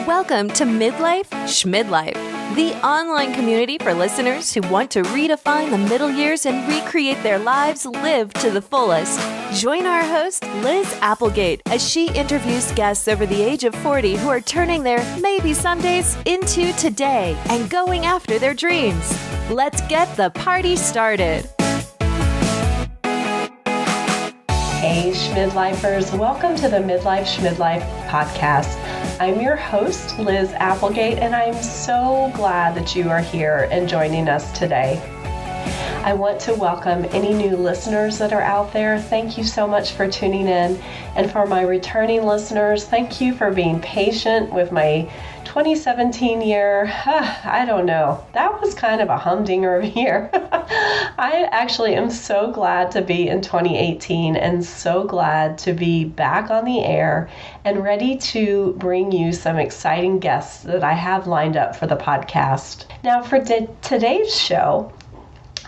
Welcome to Midlife Schmidlife, the online community for listeners who want to redefine the middle years and recreate their lives lived to the fullest. Join our host, Liz Applegate, as she interviews guests over the age of 40 who are turning their maybe somedays into today and going after their dreams. Let's get the party started. Hey, Schmidlifers. Welcome to the Midlife Schmidlife podcast. I'm your host, Liz Applegate, and I'm so glad that you are here and joining us today. I want to welcome any new listeners that are out there. Thank you so much for tuning in. And for my returning listeners, thank you for being patient with my 2017 year. I don't know. That was kind of a humdinger of a year. I actually am so glad to be in 2018 and so glad to be back on the air and ready to bring you some exciting guests that I have lined up for the podcast. Now, for today's show,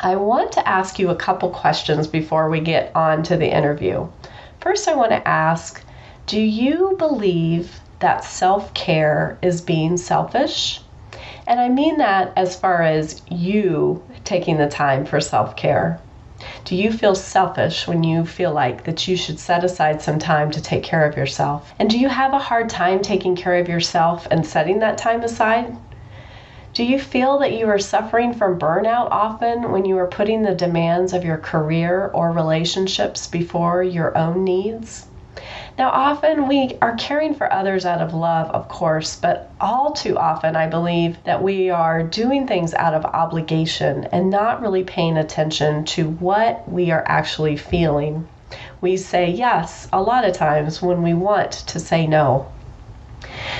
I want to ask you a couple questions before we get on to the interview. First, I want to ask, do you believe that self-care is being selfish? And I mean that as far as you taking the time for self-care. Do you feel selfish when you feel like that you should set aside some time to take care of yourself? And do you have a hard time taking care of yourself and setting that time aside? Do you feel that you are suffering from burnout often when you are putting the demands of your career or relationships before your own needs? Now, often we are caring for others out of love, of course, but all too often I believe that we are doing things out of obligation and not really paying attention to what we are actually feeling. We say yes a lot of times when we want to say no.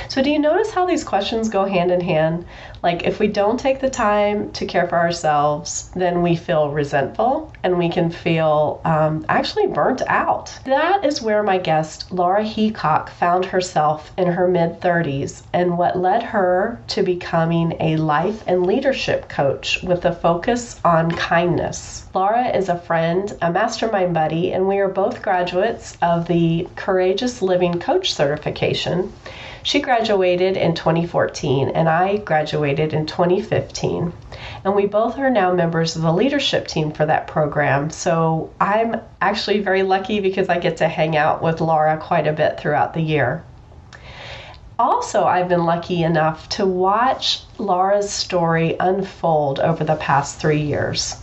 So do you notice how these questions go hand in hand? Like if we don't take the time to care for ourselves, then we feel resentful and we can feel actually burnt out. That is where my guest, Lara Heacock, found herself in her mid-30s and what led her to becoming a life and leadership coach with a focus on kindness. Lara is a friend, a mastermind buddy, and we are both graduates of the Courageous Living Coach certification. She graduated in 2014 and I graduated in 2015. And we both are now members of the leadership team for that program. So I'm actually very lucky because I get to hang out with Lara quite a bit throughout the year. Also, I've been lucky enough to watch Lara's story unfold over the past 3 years.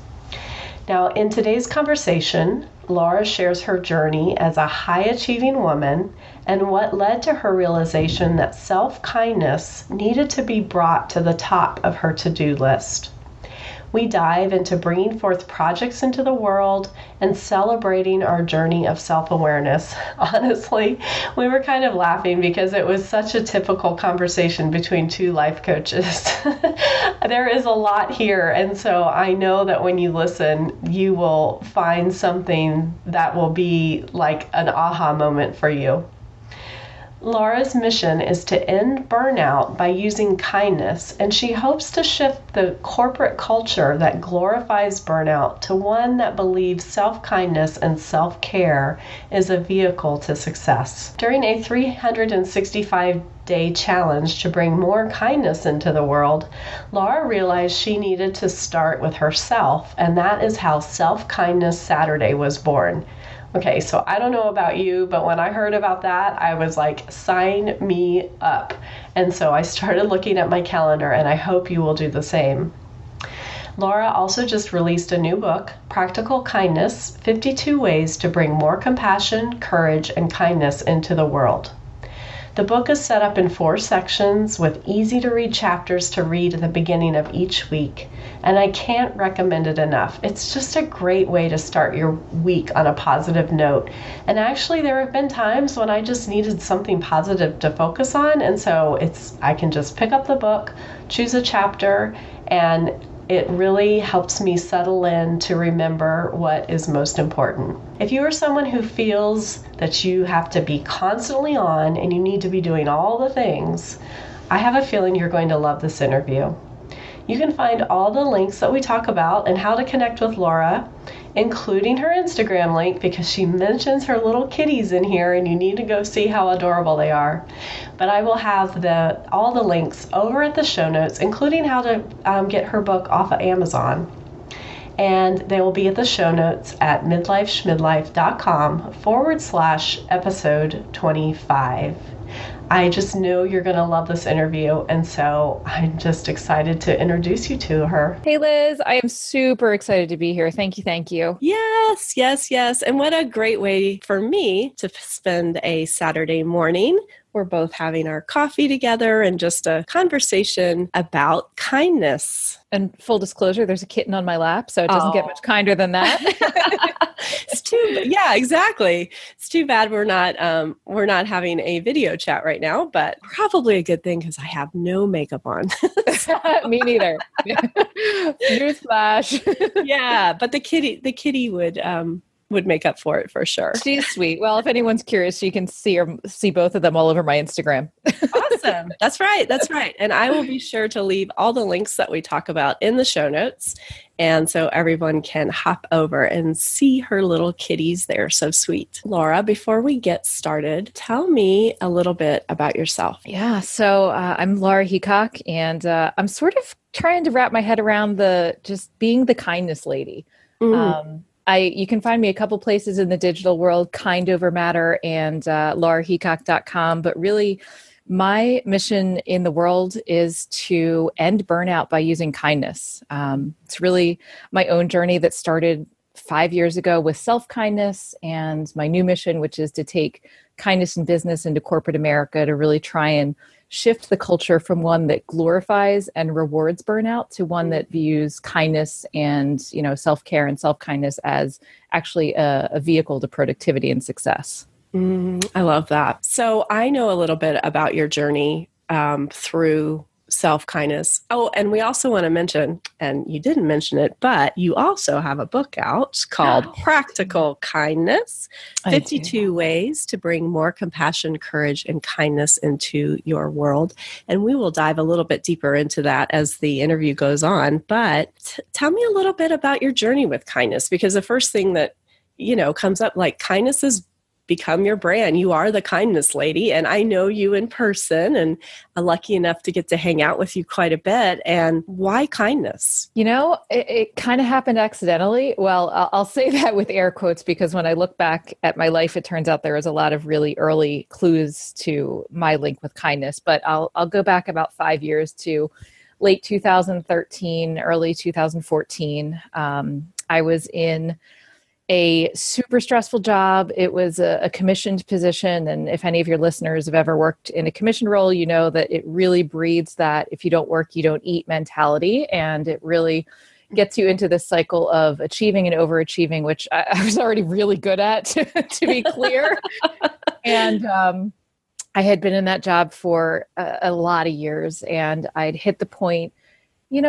Now, in today's conversation, Lara shares her journey as a high-achieving woman and what led to her realization that self-kindness needed to be brought to the top of her to-do list. We dive into bringing forth projects into the world and celebrating our journey of self-awareness. Honestly, we were kind of laughing because it was such a typical conversation between two life coaches. There is a lot here, and so I know that when you listen, you will find something that will be like an aha moment for you. Lara's mission is to end burnout by using kindness, and she hopes to shift the corporate culture that glorifies burnout to one that believes self-kindness and self-care is a vehicle to success. During a 365-day challenge to bring more kindness into the world, Lara realized she needed to start with herself, and that is how Self-Kindess Saturday was born. Okay, so I don't know about you, but when I heard about that, I was like, sign me up. And so I started looking at my calendar, and I hope you will do the same. Lara also just released a new book, Practical Kindness, 52 Ways to Bring More Compassion, Courage, and Kindness into the World. The book is set up in 4 sections with easy-to-read chapters to read at the beginning of each week, and I can't recommend it enough. It's just a great way to start your week on a positive note. And actually, there have been times when I just needed something positive to focus on, and so I can just pick up the book, choose a chapter, and it really helps me settle in to remember what is most important. If you are someone who feels that you have to be constantly on and you need to be doing all the things, I have a feeling you're going to love this interview. You can find all the links that we talk about and how to connect with Lara, including her Instagram link because she mentions her little kitties in here and you need to go see how adorable they are. But I will have all the links over at the show notes, including how to get her book off of Amazon. And they will be at the show notes at midlifeschmidlife.com/episode 25. I just know you're going to love this interview, and so I'm just excited to introduce you to her. Hey, Liz, I am super excited to be here. Thank you. Thank you. Yes, yes, yes. And what a great way for me to spend a Saturday morning. We're both having our coffee together and just a conversation about kindness. And full disclosure, there's a kitten on my lap, so it doesn't get much kinder than that. Yeah, exactly. It's too bad we're not having a video chat right now, but probably a good thing because I have no makeup on. Me neither. Newsflash. Yeah, but the kitty would make up for it for sure. She's sweet. Well, if anyone's curious, you can see both of them all over my Instagram. Awesome. That's right. That's right. And I will be sure to leave all the links that we talk about in the show notes. And so everyone can hop over and see her little kitties. They're so sweet. Lara, before we get started, tell me a little bit about yourself. Yeah. So I'm Lara Heacock, and I'm sort of trying to wrap my head around just being the kindness lady. You can find me a couple places in the digital world, Kind Over Matter and laraheacock.com. But really, my mission in the world is to end burnout by using kindness. It's really my own journey that started 5 years ago with Self-Kindess, and my new mission, which is to take kindness in business into corporate America to really try and shift the culture from one that glorifies and rewards burnout to one that views kindness and, self-care and self-kindness as actually a vehicle to productivity and success. I love that. So I know a little bit about your journey through Self-Kindess. Oh, and we also want to mention, and you didn't mention it, but you also have a book out called Practical Kindness, 52 Ways to Bring More Compassion, Courage, and Kindness into Your World. And we will dive a little bit deeper into that as the interview goes on. But tell me a little bit about your journey with kindness, because the first thing that, comes up, like, kindness has become your brand. You are the kindness lady, and I know you in person, and I'm lucky enough to get to hang out with you quite a bit. And why kindness? It kind of happened accidentally. Well, I'll say that with air quotes, because when I look back at my life, it turns out there was a lot of really early clues to my link with kindness. But I'll go back about 5 years to late 2013, early 2014. I was in a super stressful job. It was a commissioned position. And if any of your listeners have ever worked in a commissioned role, you know that it really breeds that if you don't work, you don't eat mentality. And it really gets you into this cycle of achieving and overachieving, which I was already really good at, to be clear. And I had been in that job for a lot of years, and I'd hit the point,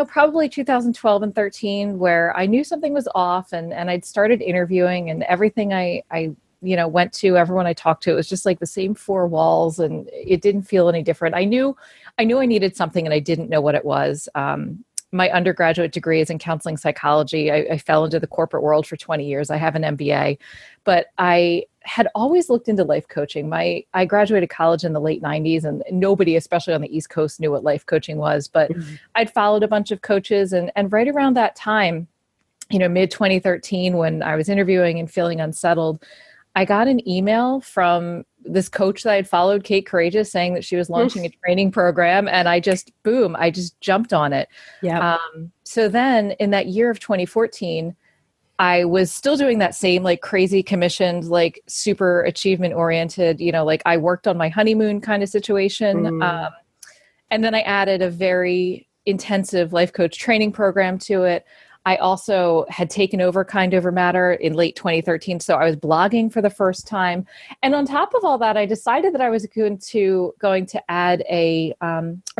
probably 2012 and 13, where I knew something was off, and I'd started interviewing, and everything I went to, everyone I talked to, it was just like the same four walls, and it didn't feel any different. I knew I needed something, and I didn't know what it was. My undergraduate degree is in counseling psychology. I fell into the corporate world for 20 years. I have an MBA, but I had always looked into life coaching. I graduated college in the late 90s, and nobody, especially on the East Coast, knew what life coaching was, but I'd followed a bunch of coaches, and right around that time, mid 2013, when I was interviewing and feeling unsettled, I got an email from this coach that I'd followed, Kate Courageous, saying that she was launching a training program. And I just jumped on it. Yeah. So then in that year of 2014, I was still doing that same like crazy commissioned, like super achievement oriented, like I worked on my honeymoon kind of situation. And then I added a very intensive life coach training program to it. I also had taken over Kind Over Matter in late 2013. So I was blogging for the first time. And on top of all that, I decided that I was going to add a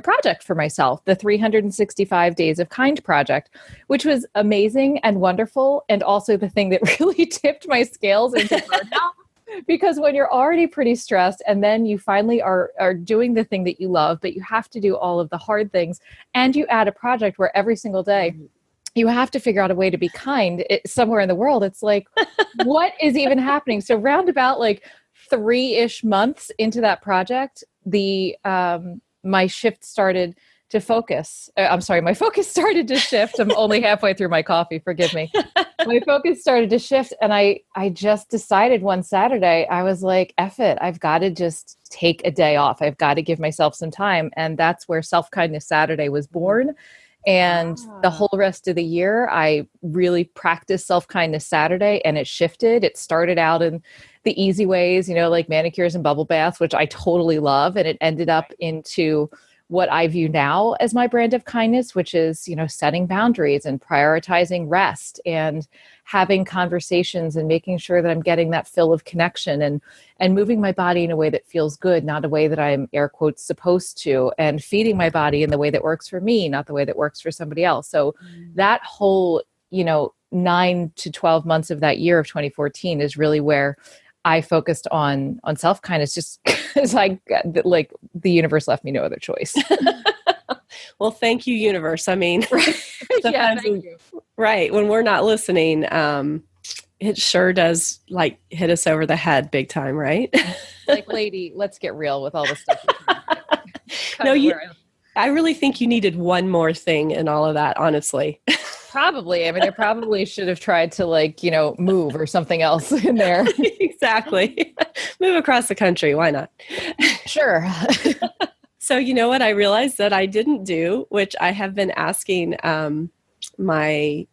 project for myself, the 365 Days of Kind project, which was amazing and wonderful. And also the thing that really tipped my scales into burnout. Because when you're already pretty stressed and then you finally are doing the thing that you love, but you have to do all of the hard things, and you add a project where every single day you have to figure out a way to be kind somewhere in the world. It's like, what is even happening? So round about like 3-ish months into that project, my shift started to focus. My focus started to shift. I'm only halfway through my coffee. Forgive me. My focus started to shift. And I just decided one Saturday, I was like, F it. I've got to just take a day off. I've got to give myself some time. And that's where Self-Kindess Saturday was born. And the whole rest of the year, I really practiced Self-Kindess Saturday, and it shifted. It started out in the easy ways, like manicures and bubble baths, which I totally love. And it ended up into what I view now as my brand of kindness, which is, setting boundaries and prioritizing rest and having conversations and making sure that I'm getting that fill of connection and moving my body in a way that feels good, not a way that I'm air quotes supposed to, and feeding my body in the way that works for me, not the way that works for somebody else. So that whole, 9 to 12 months of that year of 2014 is really where I focused on self-kindness, just because like the universe left me no other choice. Well, thank you, universe. I mean, yeah, thank you. Right. When we're not listening, it sure does hit us over the head big time, right? Lady, let's get real with all this stuff. No, I really think you needed one more thing in all of that, honestly. Probably. I mean, I probably should have tried to move or something else in there. Exactly. Move across the country. Why not? Sure. So you know what I realized that I didn't do, which I have been asking my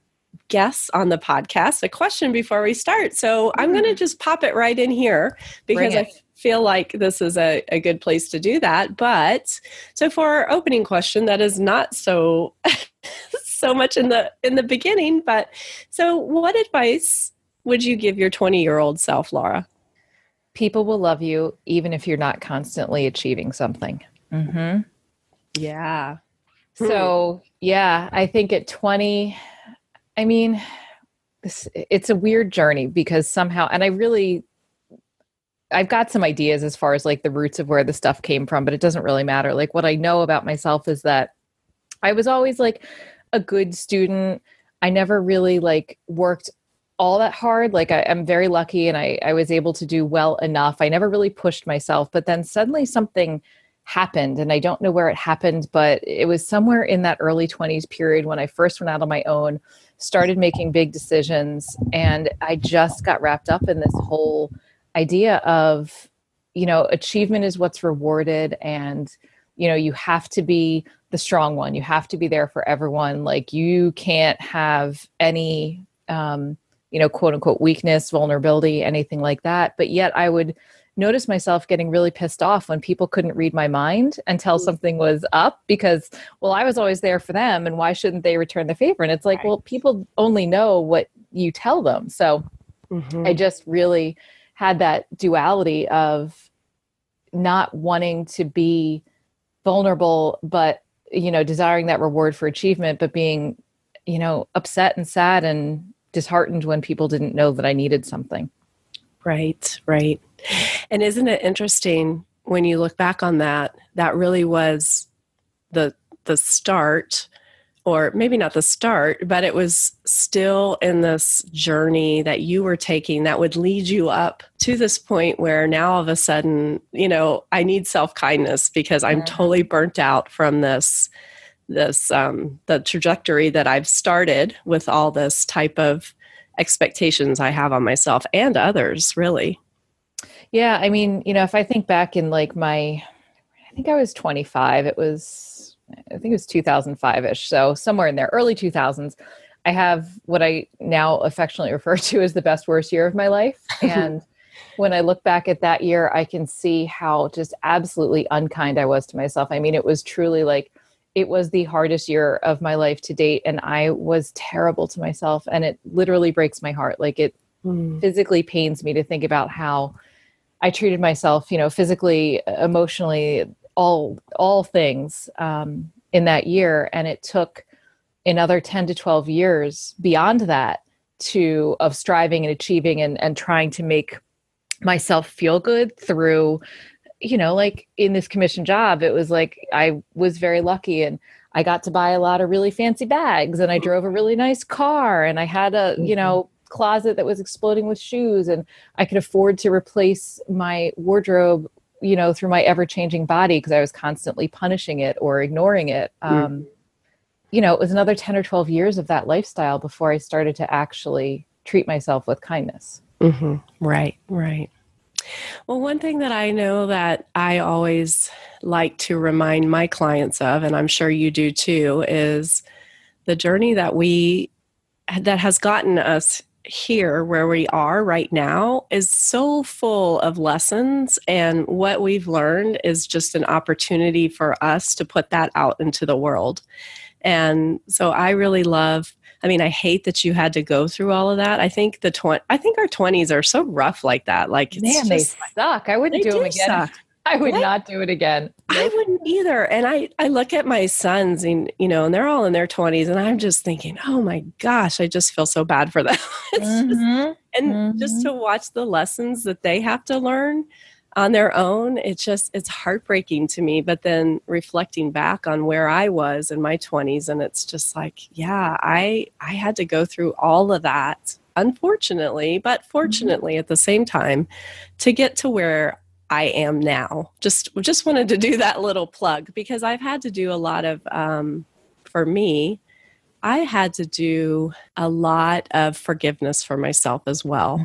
guests on the podcast a question before we start. So I'm going to just pop it right in here because I feel like this is a good place to do that. But so for our opening question, that is not so much in the beginning, but so what advice would you give your 20-year-old self, Lara? People will love you even if you're not constantly achieving something. Mm-hmm. Yeah. So yeah, I think at 20, I mean, it's a weird journey because somehow, and I've got some ideas as far as the roots of where the stuff came from, but it doesn't really matter. What I know about myself is that I was always a good student. I never really worked all that hard. I'm very lucky and I was able to do well enough. I never really pushed myself, but then suddenly something happened and I don't know where it happened, but it was somewhere in that early 20s period when I first went out on my own, started making big decisions. And I just got wrapped up in this whole idea of, achievement is what's rewarded. And, you have to be the strong one. You have to be there for everyone. You can't have any, quote unquote weakness, vulnerability, anything like that. But yet I would notice myself getting really pissed off when people couldn't read my mind and tell something was up because, well, I was always there for them. And why shouldn't they return the favor? And it's well, people only know what you tell them. So I just really had that duality of not wanting to be vulnerable, but, desiring that reward for achievement, but being, upset and sad and disheartened when people didn't know that I needed something. Right, right. And isn't it interesting when you look back on that really was the start, or maybe not the start, but it was still in this journey that you were taking that would lead you up to this point where now all of a sudden, I need self-kindness because I'm totally burnt out from the trajectory that I've started with all this type of expectations I have on myself and others, really. Yeah. I mean, if I think back in I think I was 25, I think it was 2005-ish. So somewhere in there, early 2000s, I have what I now affectionately refer to as the best, worst year of my life. And when I look back at that year, I can see how just absolutely unkind I was to myself. I mean, it was truly it was the hardest year of my life to date. And I was terrible to myself. And it literally breaks my heart. It physically pains me to think about how I treated myself, physically, emotionally, all things in that year. And it took another 10 to 12 years beyond that of striving and achieving and trying to make myself feel good through, in this commission job, it was I was very lucky and I got to buy a lot of really fancy bags and I drove a really nice car and I had a, closet that was exploding with shoes and I could afford to replace my wardrobe through my ever-changing body because I was constantly punishing it or ignoring it. It was another 10 or 12 years of that lifestyle before I started to actually treat myself with kindness. Mm-hmm. Right, right. Well, one thing that I know that I always like to remind my clients of, and I'm sure you do too, is the journey that has gotten us here where we are right now is so full of lessons, and what we've learned is just an opportunity for us to put that out into the world. And so I really I hate that you had to go through all of that. I think our 20s are so rough like that. Like, man, they suck. I wouldn't do them again. Suck. I would not do it again. Nope. I wouldn't either. And I look at my sons and, and they're all in their 20s, and I'm just thinking, oh my gosh, I just feel so bad for them. Just to watch the lessons that they have to learn on their own, it's heartbreaking to me. But then reflecting back on where I was in my 20s, and it's just like, yeah, I had to go through all of that, unfortunately, but fortunately at the same time, to get to where I am now. Just wanted to do that little plug, because I've had to do a lot of, for me, I had to do a lot of forgiveness for myself as well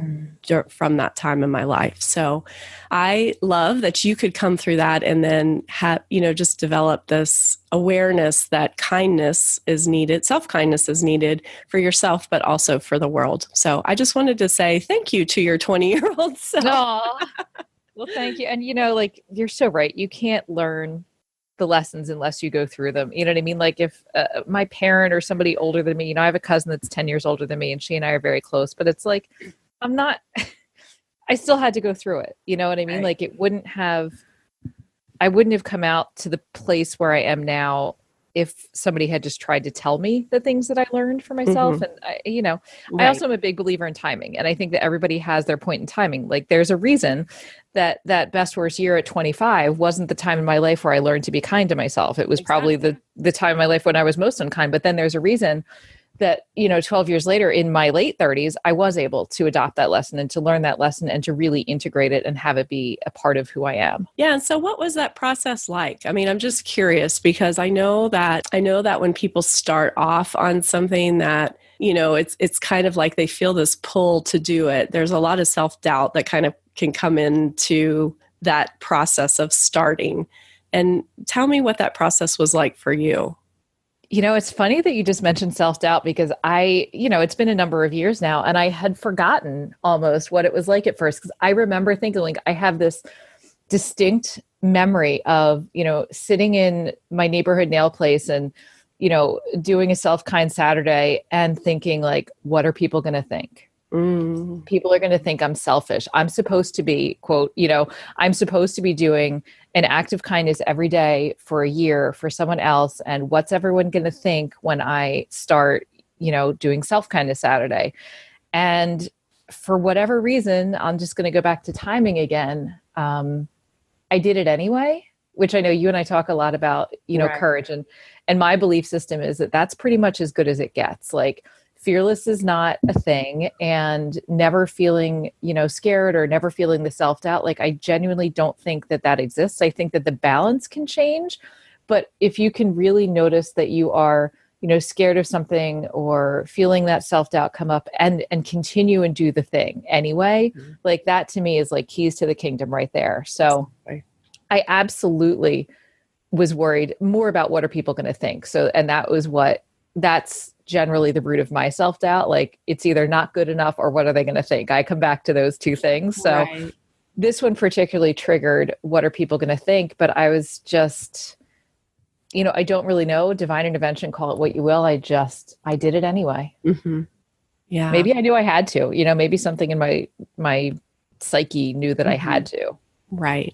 from that time in my life. So I love that you could come through that and then have, just develop this awareness that kindness is needed, self-kindness is needed for yourself, but also for the world. So I just wanted to say thank you to your 20-year-old self. Aww. Well, thank you. And, you're so right. You can't learn the lessons unless you go through them. You know what I mean? Like if my parent or somebody older than me, I have a cousin that's 10 years older than me, and she and I are very close, but it's like, I still had to go through it. You know what I mean? Right. Like I wouldn't have come out to the place where I am now if somebody had just tried to tell me the things that I learned for myself. And I also am a big believer in timing. And I think that everybody has their point in timing. Like there's a reason that best worst year at 25 wasn't the time in my life where I learned to be kind to myself. It was probably the time in my life when I was most unkind. But then there's a reason that, 12 years later in my late 30s, I was able to adopt that lesson and to learn that lesson and to really integrate it and have it be a part of who I am. Yeah. And so what was that process like? I mean, I'm just curious, because I know that when people start off on something that, it's kind of like they feel this pull to do it. There's a lot of self-doubt that kind of can come into that process of starting. And tell me what that process was like for you. It's funny that you just mentioned self-doubt, because it's been a number of years now, and I had forgotten almost what it was like at first. Because I remember thinking, like, I have this distinct memory of, sitting in my neighborhood nail place and, doing a self-kind Saturday and thinking, like, what are people going to think? People are going to think I'm selfish. I'm supposed to be, quote, I'm supposed to be doing an act of kindness every day for a year for someone else. And what's everyone going to think when I start, doing self-kindness Saturday? And for whatever reason, I'm just going to go back to timing again. I did it anyway, which I know you and I talk a lot about, right. Courage. And my belief system is that that's pretty much as good as it gets. Like, fearless is not a thing, and never feeling, scared or never feeling the self-doubt. Like, I genuinely don't think that exists. I think that the balance can change, but if you can really notice that you are, scared of something or feeling that self-doubt come up and continue and do the thing anyway, like that to me is like keys to the kingdom right there. So I absolutely was worried more about what are people going to think. So, and that's generally the root of my self-doubt. Like, it's either not good enough or what are they going to think? I come back to those two things. So This one particularly triggered what are people going to think? But I was just, I don't really know. Divine intervention, call it what you will. I did it anyway. Mm-hmm. Yeah. Maybe I knew I had to, maybe something in my psyche knew that I had to. Right.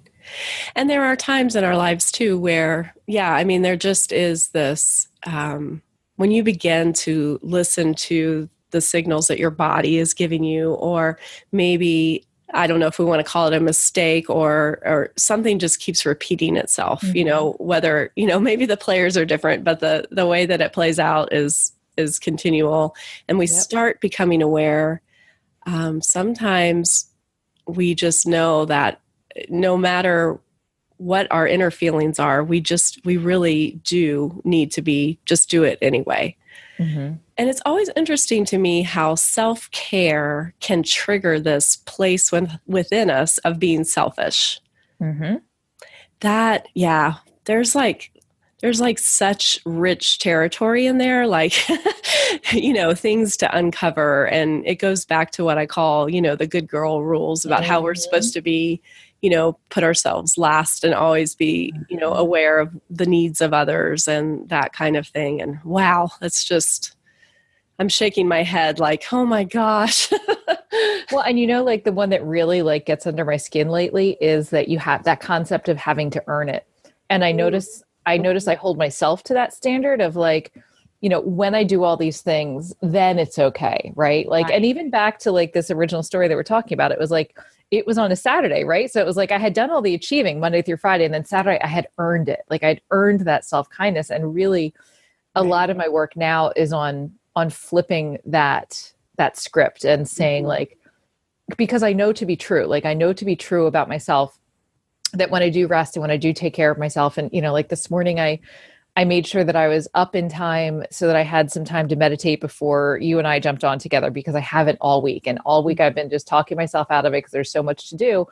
And there are times in our lives too, where, there just is this, when you begin to listen to the signals that your body is giving you, or maybe, I don't know if we want to call it a mistake or something just keeps repeating itself, whether, maybe the players are different, but the way that it plays out is continual. And we start becoming aware. Sometimes we just know that no matter what our inner feelings are. We really do need to just do it anyway. Mm-hmm. And it's always interesting to me how self-care can trigger this place within us of being selfish. Mm-hmm. That, yeah, there's like such rich territory in there, like, things to uncover. And it goes back to what I call, the good girl rules about how we're supposed to be, put ourselves last and always be, aware of the needs of others and that kind of thing. And wow, that's just, I'm shaking my head like, oh my gosh. Well, and like the one that really like gets under my skin lately is that you have that concept of having to earn it. And I notice I hold myself to that standard of like, when I do all these things, then it's okay. Right. Like, and even back to like this original story that we're talking about, it was like, it was on a Saturday, right? So it was like, I had done all the achieving Monday through Friday, and then Saturday I had earned it. Like I'd earned that self-kindness. And really a lot of my work now is on flipping that script and saying like, because I know to be true, like I know to be true about myself, that when I do rest and when I do take care of myself, and, like this morning, I made sure that I was up in time so that I had some time to meditate before you and I jumped on together, because I haven't all week. And all week I've been just talking myself out of it because there's so much to do.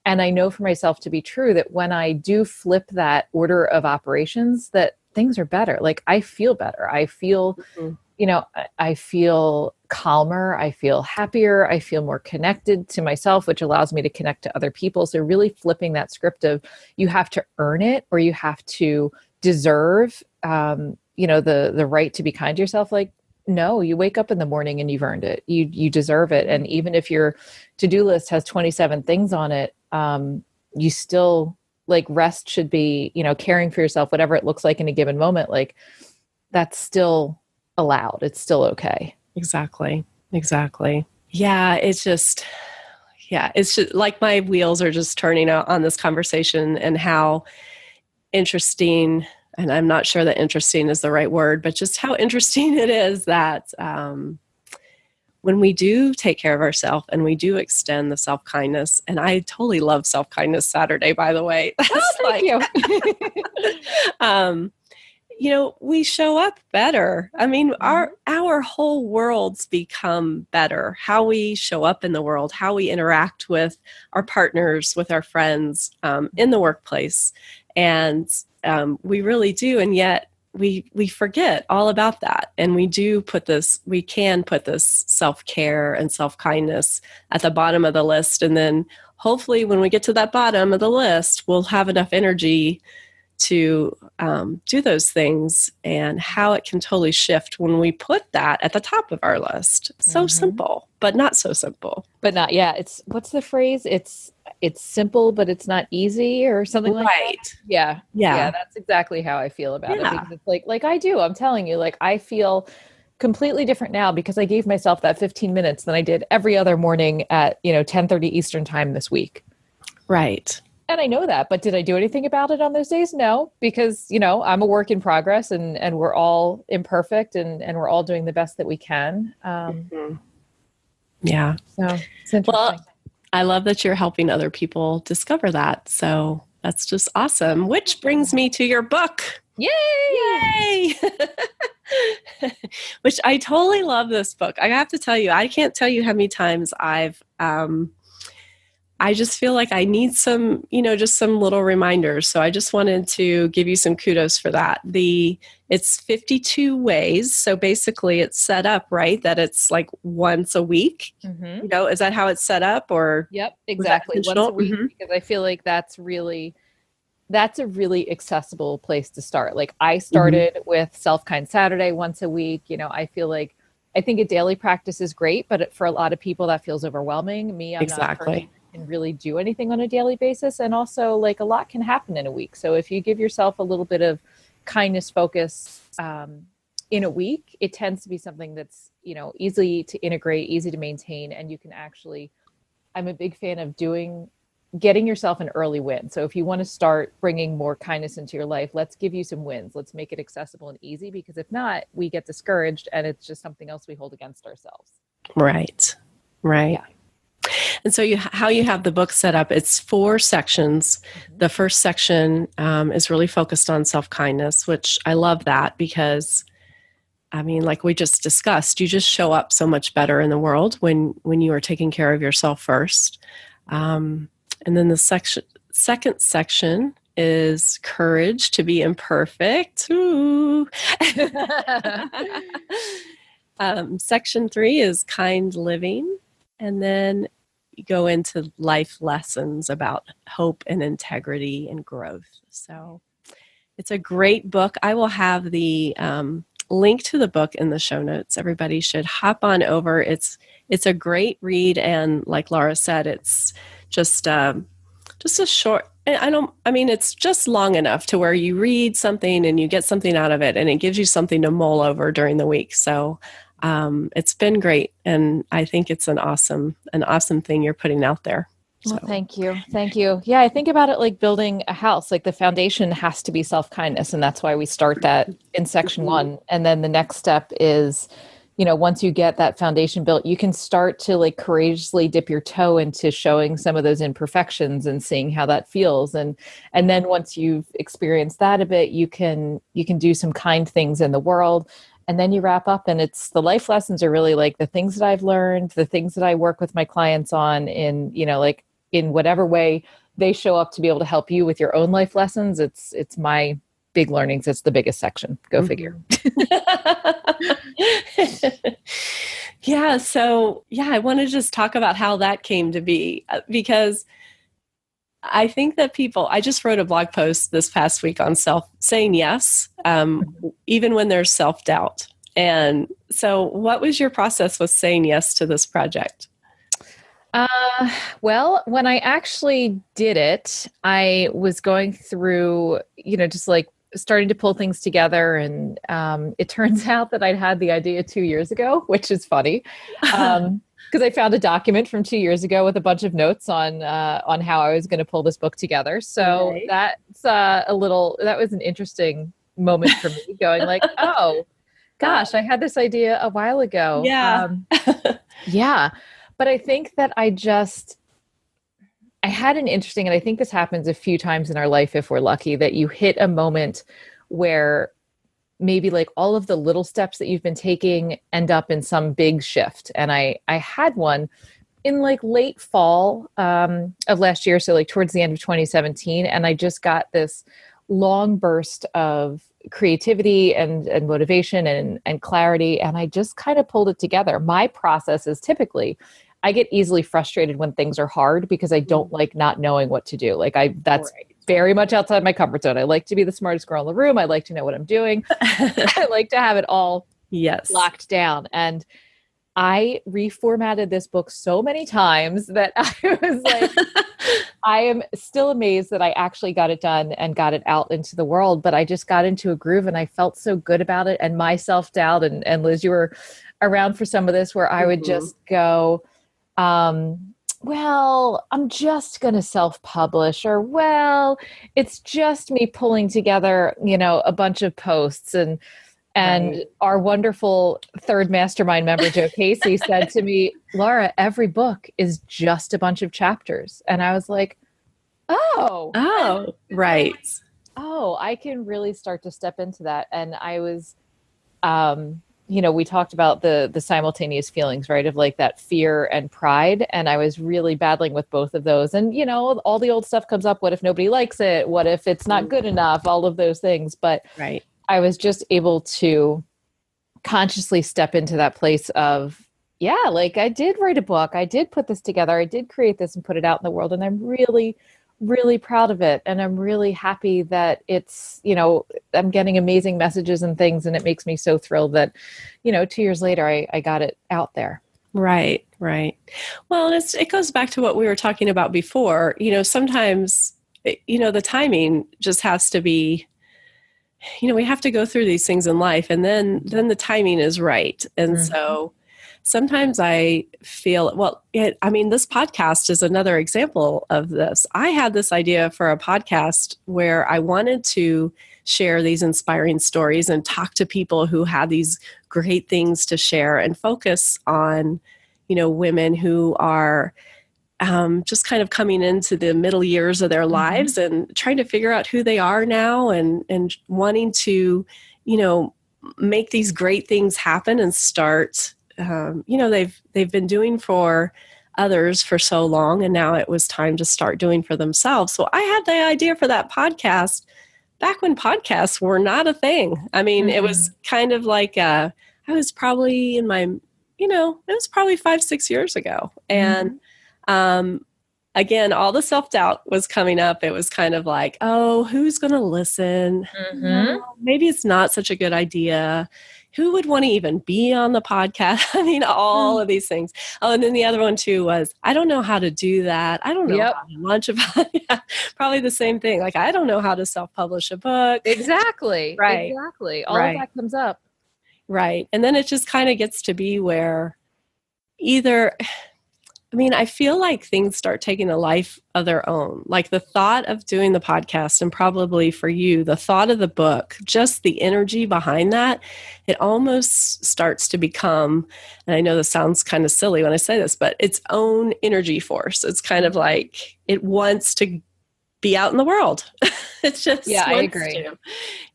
And I know for myself to be true that when I do flip that order of operations, that things are better. Like I feel better. I feel, I feel calmer. I feel happier. I feel more connected to myself, which allows me to connect to other people. So really flipping that script of you have to earn it, or you have to deserve, the right to be kind to yourself. Like, no, you wake up in the morning and you've earned it. You deserve it. And even if your to-do list has 27 things on it, you still like rest should be, caring for yourself, whatever it looks like in a given moment. Like that's still allowed. It's still okay. Exactly. Yeah. It's just like my wheels are just turning out on this conversation, and how interesting, and I'm not sure that interesting is the right word, but just how interesting it is that when we do take care of ourselves and we do extend the self-kindness, and I totally love Self-Kindness Saturday, by the way. Thank you. We show up better. I mean, our whole worlds become better. How we show up in the world, how we interact with our partners, with our friends, in the workplace. And we really do. And yet we forget all about that. And we can put this self-care and self-kindness at the bottom of the list. And then hopefully when we get to that bottom of the list, we'll have enough energy to do those things, and how it can totally shift when we put that at the top of our list. So simple, but not so simple. But not, yeah. It's, what's the phrase? It's simple, but it's not easy, or something like that. Yeah. That's exactly how I feel about it. Because it's like I do, I'm telling you, like I feel completely different now because I gave myself that 15 minutes than I did every other morning at, 10:30 Eastern time this week. Right. And I know that, but did I do anything about it on those days? No, because, I'm a work in progress, and we're all imperfect, and we're all doing the best that we can. Yeah. So it's interesting. Well, I love that you're helping other people discover that. So that's just awesome. Which brings me to your book. Yay! Which I totally love this book. I have to tell you, I can't tell you how many times I just feel like I need some, just some little reminders. So I just wanted to give you some kudos for that. It's 52 ways. So basically it's set up, right, that it's like once a week. Mm-hmm. Is that how it's set up? Or yep, exactly. Once a week, because I feel like that's a really accessible place to start. Like I started with Self-Kind Saturday once a week. I feel like, I think a daily practice is great, but for a lot of people that feels overwhelming. I'm not can really do anything on a daily basis. And also like a lot can happen in a week. So if you give yourself a little bit of kindness focus in a week, it tends to be something that's, easy to integrate, easy to maintain. And you can actually, I'm a big fan of getting yourself an early win. So if you want to start bringing more kindness into your life, let's give you some wins. Let's make it accessible and easy, because if not, we get discouraged and it's just something else we hold against ourselves. Right. Yeah. And so how you have the book set up, it's 4 sections. The first section is really focused on self-kindness, which I love that because, I mean, like we just discussed, you just show up so much better in the world when you are taking care of yourself first. And then the second section is courage to be imperfect. Ooh. Section 3 is kind living. And then you go into life lessons about hope and integrity and growth. So it's a great book. I will have the link to the book in the show notes. Everybody should hop on over. It's a great read. And like Lara said, it's just a short, it's just long enough to where you read something and you get something out of it and it gives you something to mull over during the week. So it's been great. And I think it's an awesome thing you're putting out there. So. Well, thank you. Thank you. Yeah. I think about it like building a house, like the foundation has to be self-kindness. And that's why we start that in section 1. And then the next step is, once you get that foundation built, you can start to like courageously dip your toe into showing some of those imperfections and seeing how that feels. And then once you've experienced that a bit, you can do some kind things in the world. And then you wrap up, and it's the life lessons are really like the things that I've learned, the things that I work with my clients on in whatever way they show up to be able to help you with your own life lessons. It's my big learnings. It's the biggest section. Go figure. Yeah. So I want to just talk about how that came to be, because I think that I just wrote a blog post this past week on saying yes, even when there's self-doubt. And so what was your process with saying yes to this project? Well, when I actually did it, I was going through, just like starting to pull things together. And it turns out that I'd had the idea 2 years ago, which is funny. Because I found a document from 2 years ago with a bunch of notes on how I was going to pull this book together. So right. That's that was an interesting moment for me going like, oh gosh, I had this idea a while ago. Yeah. Yeah. But I think that I had an interesting, and I think this happens a few times in our life if we're lucky, that you hit a moment where maybe like all of the little steps that you've been taking end up in some big shift. And I had one in like late fall of last year. So like towards the end of 2017. And I just got this long burst of creativity and motivation and clarity. And I just kind of pulled it together. My process is typically, I get easily frustrated when things are hard because I don't like not knowing what to do. Like that's right. Very much outside my comfort zone. I like to be the smartest girl in the room. I like to know what I'm doing. I like to have it all locked down. And I reformatted this book so many times that I was like, I am still amazed that I actually got it done and got it out into the world. But I just got into a groove and I felt so good about it. And my self-doubt, and Liz, you were around for some of this, where I would just go, well, I'm just going to self-publish, or, well, it's just me pulling together, a bunch of posts. And right. Our wonderful third mastermind member, Joe Casey, said to me, Lara, every book is just a bunch of chapters. And I was like, oh, right. Oh, I can really start to step into that. And I was, we talked about the simultaneous feelings, right? Of like that fear and pride. And I was really battling with both of those. And, all the old stuff comes up. What if nobody likes it? What if it's not good enough? All of those things. But right. I was just able to consciously step into that place of, like I did write a book. I did put this together. I did create this and put it out in the world. And I'm really, really proud of it. And I'm really happy that it's, I'm getting amazing messages and things. And it makes me so thrilled that, 2 years later, I got it out there. Right. Well, it goes back to what we were talking about before. Sometimes, the timing just has to be, we have to go through these things in life, and then the timing is right. And so sometimes I feel, this podcast is another example of this. I had this idea for a podcast where I wanted to share these inspiring stories and talk to people who had these great things to share and focus on, women who are just kind of coming into the middle years of their lives and trying to figure out who they are now and wanting to, make these great things happen and start, they've been doing for others for so long, and now it was time to start doing for themselves. So I had the idea for that podcast back when podcasts were not a thing. I mean, it was kind of like, I was probably in my, it was probably 5-6 years ago. And, again, all the self-doubt was coming up. It was kind of like, oh, who's going to listen? No, maybe it's not such a good idea. Who would want to even be on the podcast? I mean, all of these things. Oh, and then the other one too was, I don't know how to do that. I don't know how to launch a podcast. Probably the same thing. Like, I don't know how to self-publish a book. Exactly. Right. Exactly. All of that comes up. Right. And then it just kind of gets to be where I feel like things start taking a life of their own. Like the thought of doing the podcast, and probably for you, the thought of the book, just the energy behind that, it almost starts to become, and I know this sounds kind of silly when I say this, but its own energy force. It's kind of like it wants to be out in the world. It's just, I agree. To.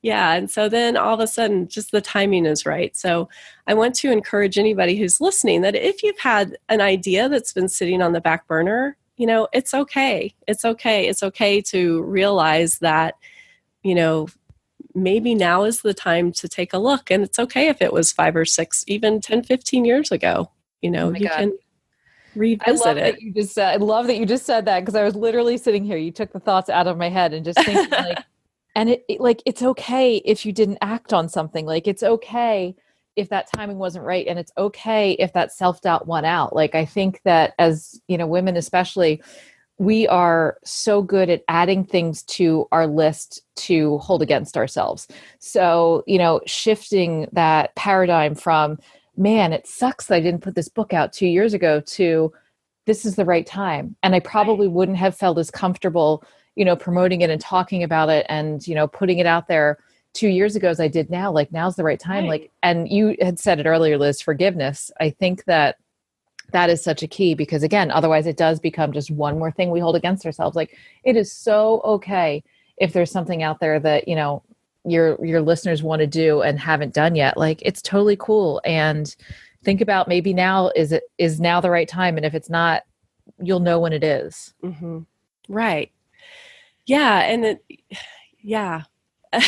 Yeah. And so then all of a sudden, just the timing is right. So I want to encourage anybody who's listening that if you've had an idea that's been sitting on the back burner, it's okay. It's okay. It's okay to realize that, maybe now is the time to take a look. And it's okay if it was 5 or 6, even 10, 15 years ago, can revisit it. I love that you just said that, because I was literally sitting here. You took the thoughts out of my head and just thinking like, and it's okay if you didn't act on something. Like, it's okay if that timing wasn't right. And it's okay if that self-doubt won out. Like, I think that as, women especially, we are so good at adding things to our list to hold against ourselves. So, shifting that paradigm from, man, it sucks that I didn't put this book out 2 years ago, to this is the right time. And I probably wouldn't have felt as comfortable, promoting it and talking about it and, putting it out there 2 years ago as I did now. Like, now's the right time. Like, and you had said it earlier, Liz, forgiveness. I think that is such a key, because again, otherwise it does become just one more thing we hold against ourselves. Like, it is so okay if there's something out there that, your listeners want to do and haven't done yet. Like, it's totally cool. And think about, maybe now is now the right time. And if it's not, you'll know when it is. Mm-hmm. Right. Yeah. And I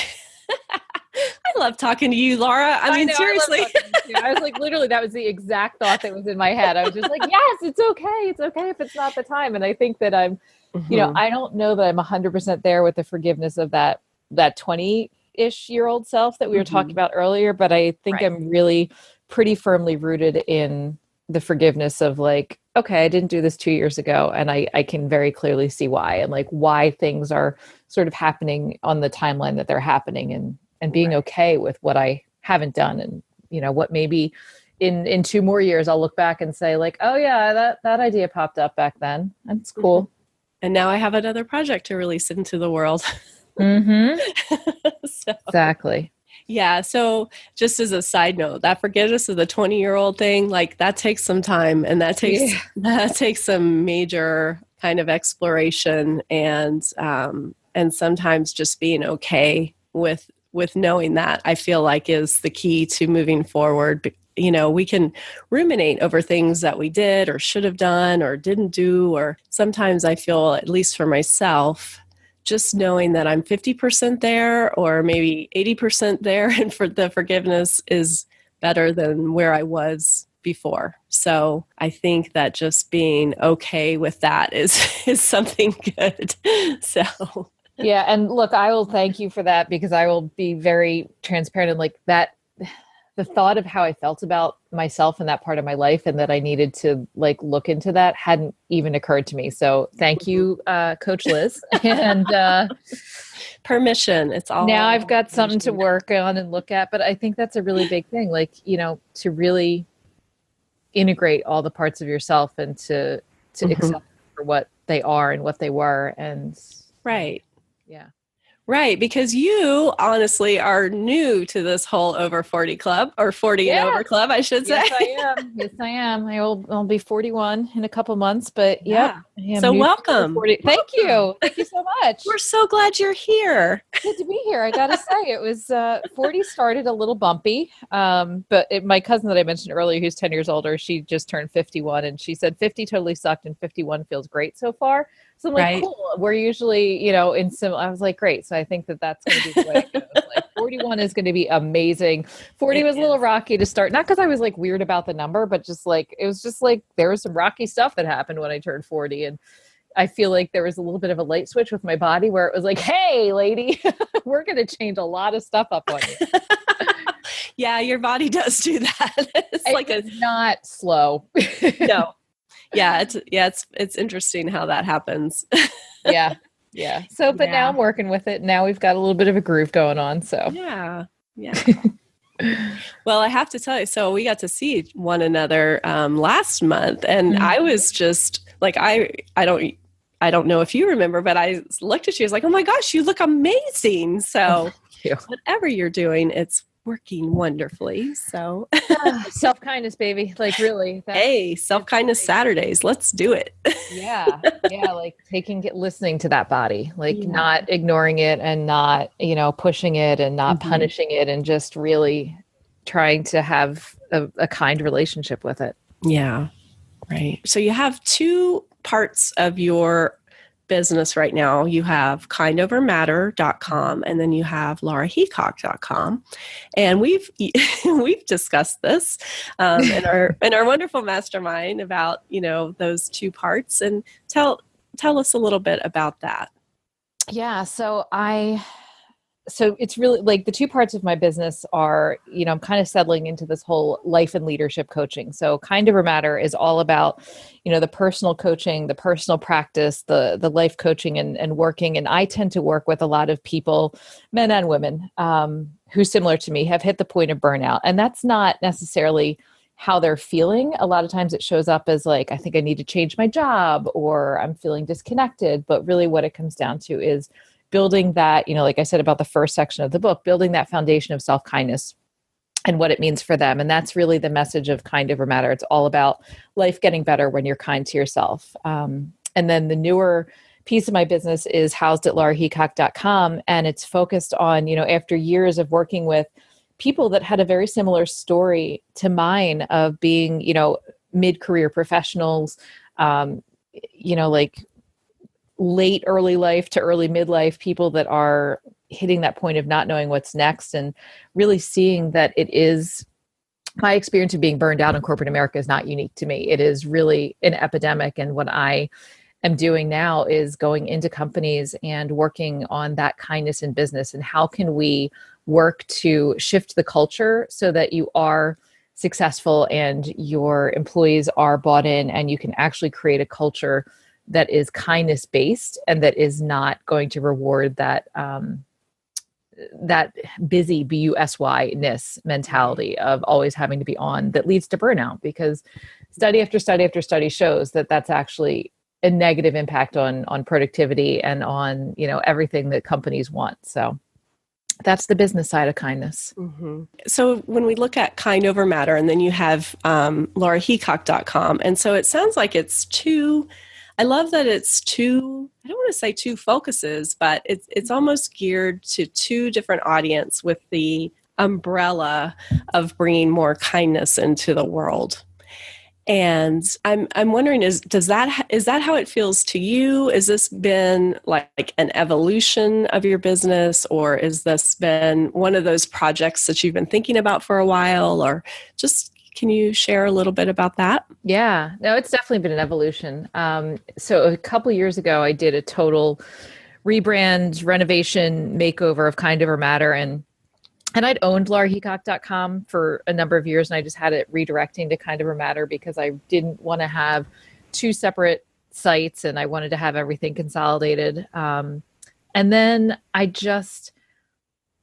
love talking to you, Lara. I mean, seriously. I was like, literally, that was the exact thought that was in my head. I was just like, yes, it's okay. It's okay if it's not the time. And I think that I'm, I don't know that I'm 100% there with the forgiveness of that 20-ish year old self that we were talking about earlier. But I think I'm really pretty firmly rooted in the forgiveness of like, okay, I didn't do this 2 years ago. And I can very clearly see why, and like why things are sort of happening on the timeline that they're happening, and being okay with what I haven't done. And, what maybe in 2 more years, I'll look back and say like, oh yeah, that idea popped up back then. That's cool. And now I have another project to release into the world. Exactly. Yeah. So just as a side note, that forgiveness of the 20-year-old thing, like that takes some time, and that takes some major kind of exploration, and sometimes just being okay with knowing that, I feel like is the key to moving forward. We can ruminate over things that we did or should have done or didn't do, or sometimes I feel, at least for myself, just knowing that I'm 50% there or maybe 80% there, and for the forgiveness is better than where I was before. So I think that just being okay with that is something good. So yeah. And look, I will thank you for that, because I will be very transparent, and like that, the thought of how I felt about myself in that part of my life, and that I needed to like look into that, hadn't even occurred to me. So thank you, Coach Liz. And permission. It's all now I've got something to work on and look at, but I think that's a really big thing. Like, to really integrate all the parts of yourself and to accept for what they are and what they were. And right. Yeah. Right, because you honestly are new to this whole over 40 club, or 40 and over club, I should say. Yes, I am. Yes, I am. I'll be 41 in a couple months, but yep. Yeah. So welcome. 40. Thank you. Thank you so much. We're so glad you're here. Good to be here. I got to say, it was 40 started a little bumpy, but my cousin that I mentioned earlier, who's 10 years older, she just turned 51, and she said 50 totally sucked and 51 feels great so far. So I'm like, cool. We're usually, in similar. I was like, great. So I think that's going to be the way it goes. Like 41 is going to be amazing. 40 was a little rocky to start, not because I was like weird about the number, but just like it was just like there was some rocky stuff that happened when I turned 40, and I feel like there was a little bit of a light switch with my body where it was like, hey, lady, we're going to change a lot of stuff up on you. Yeah, your body does do that. It's not slow. No. Yeah, it's interesting how that happens. Yeah. So, but now I'm working with it. Now we've got a little bit of a groove going on. So yeah. Well, I have to tell you, so we got to see one another last month, and I was just like, I don't know if you remember, but I looked at you. I was like, oh my gosh, you look amazing. So whatever you're doing, it's working wonderfully. So self-kindness, baby. Like really. Hey, self-kindness Saturdays. Let's do it. Yeah. Like listening to that body, like not ignoring it and not, pushing it and not punishing it, and just really trying to have a kind relationship with it. Yeah. Right. So you have two parts of your business right now. You have kindovermatter.com, and then you have laraheacock.com. And we've discussed this in our wonderful mastermind about, those two parts, and tell us a little bit about that. Yeah. So it's really like the two parts of my business are, I'm kind of settling into this whole life and leadership coaching. So Kind Over Matter is all about, the personal coaching, the personal practice, the life coaching and working. And I tend to work with a lot of people, men and women, who similar to me have hit the point of burnout. And that's not necessarily how they're feeling. A lot of times it shows up as like, I think I need to change my job, or I'm feeling disconnected. But really what it comes down to is building that, like I said about the first section of the book, building that foundation of self-kindness and what it means for them. And that's really the message of Kind Over Matter. It's all about life getting better when you're kind to yourself. And then the newer piece of my business is housed at laraheacock.com. And it's focused on, after years of working with people that had a very similar story to mine of being, mid-career professionals, like late early life to early midlife people that are hitting that point of not knowing what's next, and really seeing that it is my experience of being burned out in corporate America is not unique to me. It is really an epidemic. And what I am doing now is going into companies and working on that kindness in business, and how can we work to shift the culture so that you are successful and your employees are bought in, and you can actually create a culture that is kindness based and that is not going to reward that that busy busy-ness mentality of always having to be on, that leads to burnout, because study after study after study shows that that's actually a negative impact on productivity and on everything that companies want. So that's the business side of kindness. Mm-hmm. So when we look at Kind Over Matter, and then you have laraheacock.com, and so it sounds like it's two. I love that it's two, I don't want to say two focuses, but it's almost geared to two different audience with the umbrella of bringing more kindness into the world. And I'm wondering, is that how it feels to you? Has this been like an evolution of your business, or has this been one of those projects that you've been thinking about for a while, or just can you share a little bit about that? Yeah, no, it's definitely been an evolution. So a couple of years ago, I did a total rebrand, renovation, makeover of Kind Over Matter. And I'd owned laraheacock.com for a number of years, and I just had it redirecting to Kind Over Matter because I didn't want to have two separate sites, and I wanted to have everything consolidated. And then I just,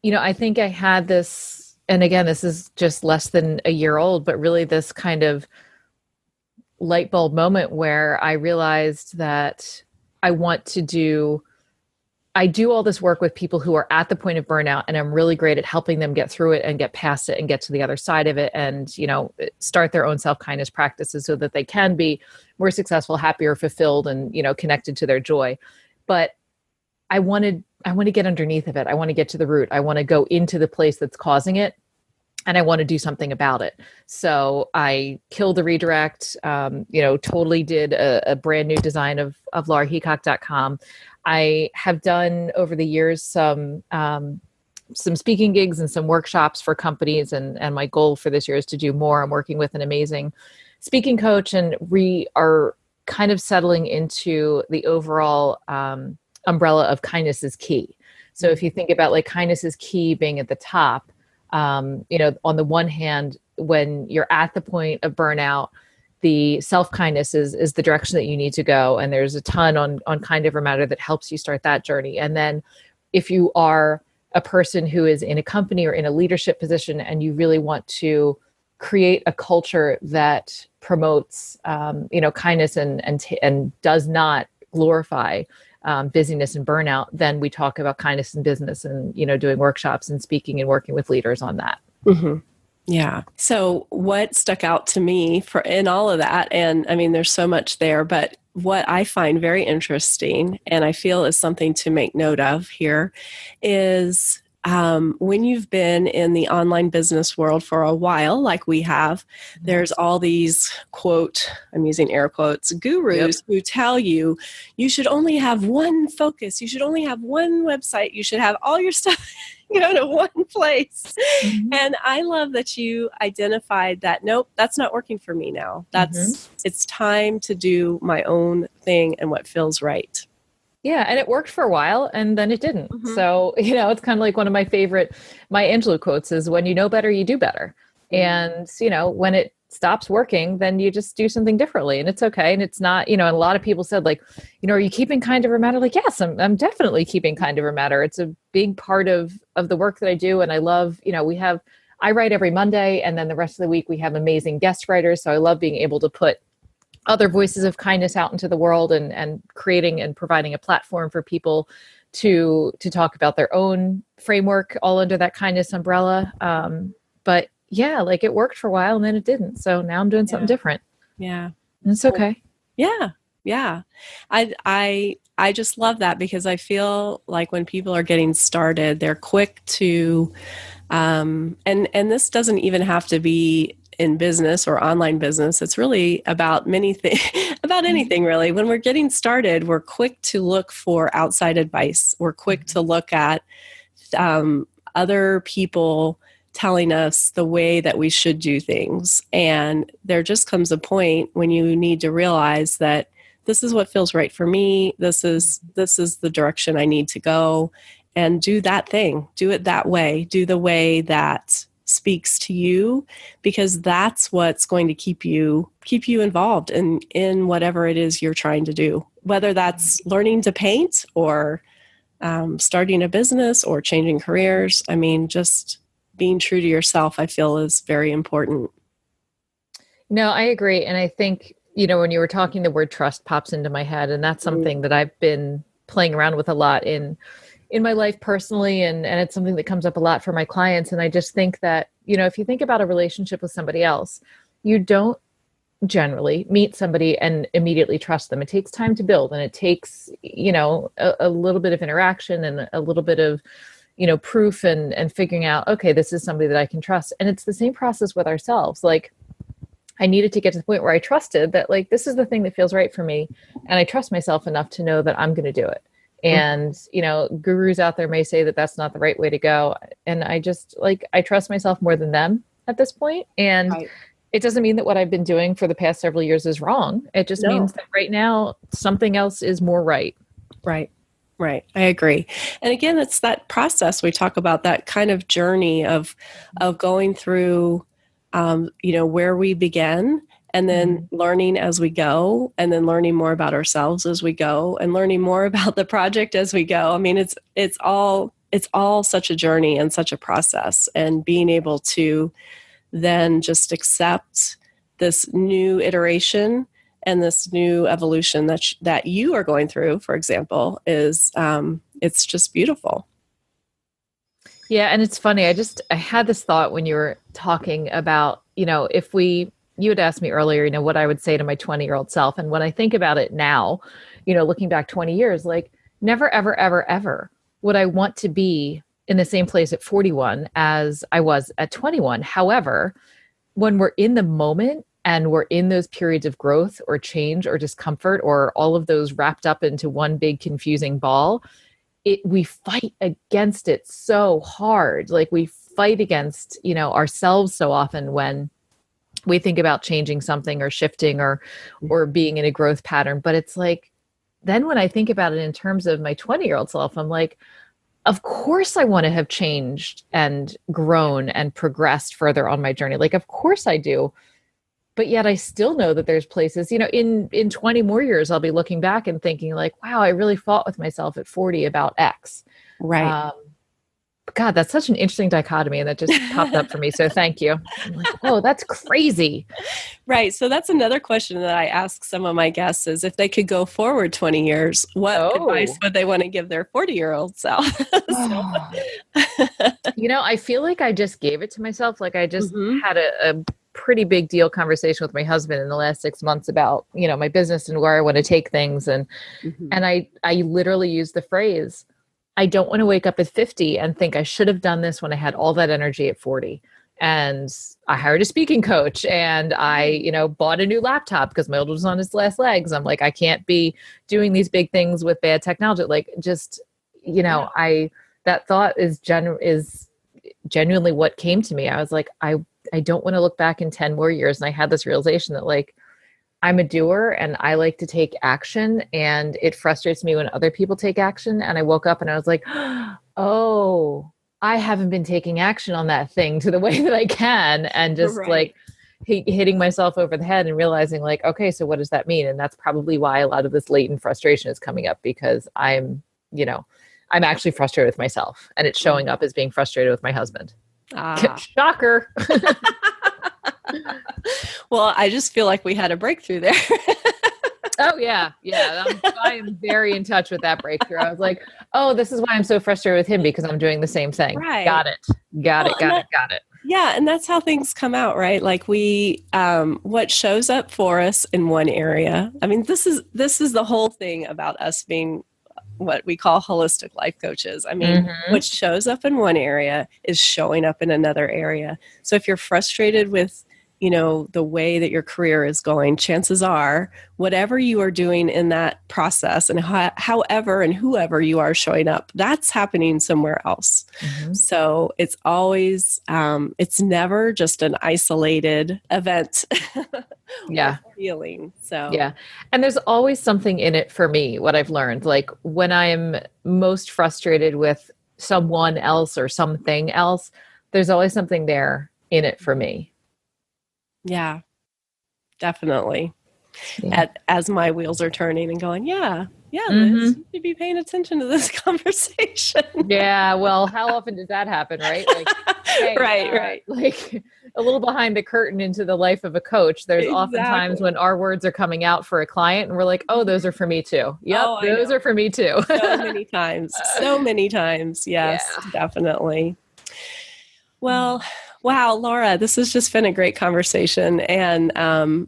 I think I had this, and again, this is just less than a year old, but really this kind of light bulb moment where I realized that I want to do I do all this work with people who are at the point of burnout, and I'm really great at helping them get through it and get past it and get to the other side of it and, start their own self-kindness practices so that they can be more successful, happier, fulfilled, and, connected to their joy. But I want to get underneath of it. I want to get to the root. I want to go into the place that's causing it, and I want to do something about it. So I killed the redirect, totally did a brand new design of LaraHeacock.com. I have done over the years some speaking gigs and some workshops for companies. And my goal for this year is to do more. I'm working with an amazing speaking coach, and we are kind of settling into the overall umbrella of kindness is key. So if you think about like kindness is key being at the top, on the one hand, when you're at the point of burnout, the self-kindness is the direction that you need to go. And there's a ton on Kind Over Matter that helps you start that journey. And then if you are a person who is in a company or in a leadership position and you really want to create a culture that promotes, kindness and does not glorify busyness and burnout, then we talk about kindness in business and, doing workshops and speaking and working with leaders on that. Mm-hmm. Yeah. So what stuck out to me in all of that, and I mean, there's so much there, but what I find very interesting and I feel is something to make note of here is when you've been in the online business world for a while, like we have, there's all these, quote, I'm using air quotes, gurus who tell you, you should only have one focus. You should only have one website. You should have all your stuff go to one place. Mm-hmm. And I love that you identified that, nope, that's not working for me now. It's time to do my own thing and what feels right. Yeah. And it worked for a while and then it didn't. Mm-hmm. So, it's kind of like one of my favorite Maya Angelou quotes is when you know better, you do better. Mm-hmm. And, when it stops working, then you just do something differently and it's okay. And it's not, and a lot of people said like, are you keeping Kind Over Matter? Like, yes, I'm definitely keeping Kind Over Matter. It's a big part of the work that I do. And I love, I write every Monday and then the rest of the week we have amazing guest writers. So I love being able to put other voices of kindness out into the world and creating and providing a platform for people to talk about their own framework all under that kindness umbrella. But yeah, like it worked for a while and then it didn't. So now I'm doing something different. Yeah. And it's okay. Yeah. Yeah. I just love that because I feel like when people are getting started, they're quick to, and this doesn't even have to be in business or online business. It's really about about anything really. When we're getting started, we're quick to look for outside advice. We're quick to look at other people telling us the way that we should do things. And there just comes a point when you need to realize that this is what feels right for me. This is the direction I need to go, and do that thing. Do it that way. Do the way that speaks to you, because that's what's going to keep you involved in whatever it is you're trying to do, whether that's learning to paint or starting a business or changing careers. I mean, just being true to yourself, I feel, is very important. No, I agree. And I think, when you were talking, the word trust pops into my head, and that's something that I've been playing around with a lot in my life personally. And it's something that comes up a lot for my clients. And I just think that, if you think about a relationship with somebody else, you don't generally meet somebody and immediately trust them. It takes time to build, and it takes, a little bit of interaction and a little bit of, proof and figuring out, okay, this is somebody that I can trust. And it's the same process with ourselves. Like, I needed to get to the point where I trusted that, like, this is the thing that feels right for me. And I trust myself enough to know that I'm going to do it. And, gurus out there may say that that's not the right way to go. And I just I trust myself more than them at this point. And it doesn't mean that what I've been doing for the past several years is wrong. It just means that right now something else is more right. Right. I agree. And again, it's that process. We talk about that kind of journey of going through, where we begin, and then learning as we go, and then learning more about ourselves as we go, and learning more about the project as we go. I mean, it's all such a journey and such a process, and being able to then just accept this new iteration and this new evolution that you are going through, for example, is it's just beautiful. Yeah. And it's funny. I had this thought when you were talking about, if you had asked me earlier, what I would say to my 20-year-old self. And when I think about it now, looking back 20 years, like never, ever, ever, ever would I want to be in the same place at 41 as I was at 21. However, when we're in the moment and we're in those periods of growth or change or discomfort or all of those wrapped up into one big confusing ball, we fight against it so hard. Like we fight against, ourselves so often when we think about changing something or shifting or being in a growth pattern. But it's like, then when I think about it in terms of my 20-year-old self, I'm like, of course I want to have changed and grown and progressed further on my journey. Like, of course I do. But yet I still know that there's places, in 20 more years, I'll be looking back and thinking like, wow, I really fought with myself at 40 about X. Right. God, that's such an interesting dichotomy. And that just popped up for me. So thank you. I'm like, oh, that's crazy. Right. So that's another question that I ask some of my guests is if they could go forward 20 years, what advice would they want to give their 40-year-old self? I feel like I just gave it to myself. Like I just had a pretty big deal conversation with my husband in the last 6 months about, my business and where I want to take things. And, and I literally used the phrase, I don't want to wake up at 50 and think I should have done this when I had all that energy at 40. And I hired a speaking coach and I, bought a new laptop because my old one was on its last legs. I'm like, I can't be doing these big things with bad technology. Like just, that thought is genuinely what came to me. I was like, I don't want to look back in 10 more years. And I had this realization that like, I'm a doer and I like to take action and it frustrates me when other people take action. And I woke up and I was like, oh, I haven't been taking action on that thing to the way that I can. And just like hitting myself over the head and realizing like, okay, so what does that mean? And that's probably why a lot of this latent frustration is coming up because I'm actually frustrated with myself and it's showing up as being frustrated with my husband. Shocker. Well, I just feel like we had a breakthrough there. Oh, yeah. Yeah. I am very in touch with that breakthrough. I was like, oh, this is why I'm so frustrated with him because I'm doing the same thing. Right. Got it. Got it. Yeah. And that's how things come out, right? Like what shows up for us in one area. I mean, this is the whole thing about us being what we call holistic life coaches. I mean, what shows up in one area is showing up in another area. So if you're frustrated with, the way that your career is going, chances are whatever you are doing in that process and however and whoever you are showing up, that's happening somewhere else. So it's always, it's never just an isolated event. Yeah. Feeling. So, yeah. And there's always something in it for me, what I've learned, like when I'm most frustrated with someone else or something else, there's always something there in it for me. Yeah, definitely. Yeah. As my wheels are turning and going, Liz, you should be paying attention to this conversation. Yeah, well, how often does that happen, right? Like, hey, right. Like a little behind the curtain into the life of a coach. There's oftentimes when our words are coming out for a client and we're like, oh, those are for me too. Yep, those are for me too. So many times. Yes, definitely. Well, wow, Lara, this has just been a great conversation. And I'm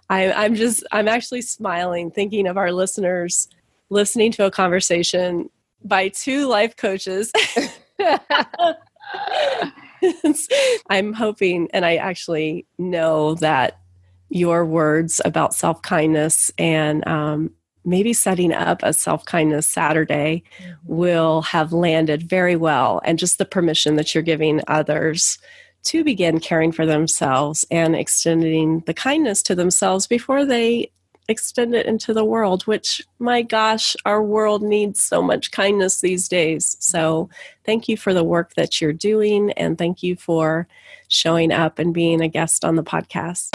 actually smiling thinking of our listeners listening to a conversation by two life coaches. I'm hoping, and I actually know that your words about self-kindness and maybe setting up a self-kindness Saturday will have landed very well. And just the permission that you're giving others to begin caring for themselves and extending the kindness to themselves before they extend it into the world, which, my gosh, our world needs so much kindness these days. So thank you for the work that you're doing. And thank you for showing up and being a guest on the podcast.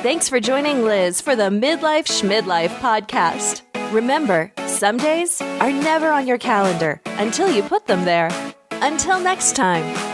Thanks for joining Liz for the Midlife Schmidlife podcast. Remember, some days are never on your calendar until you put them there. Until next time.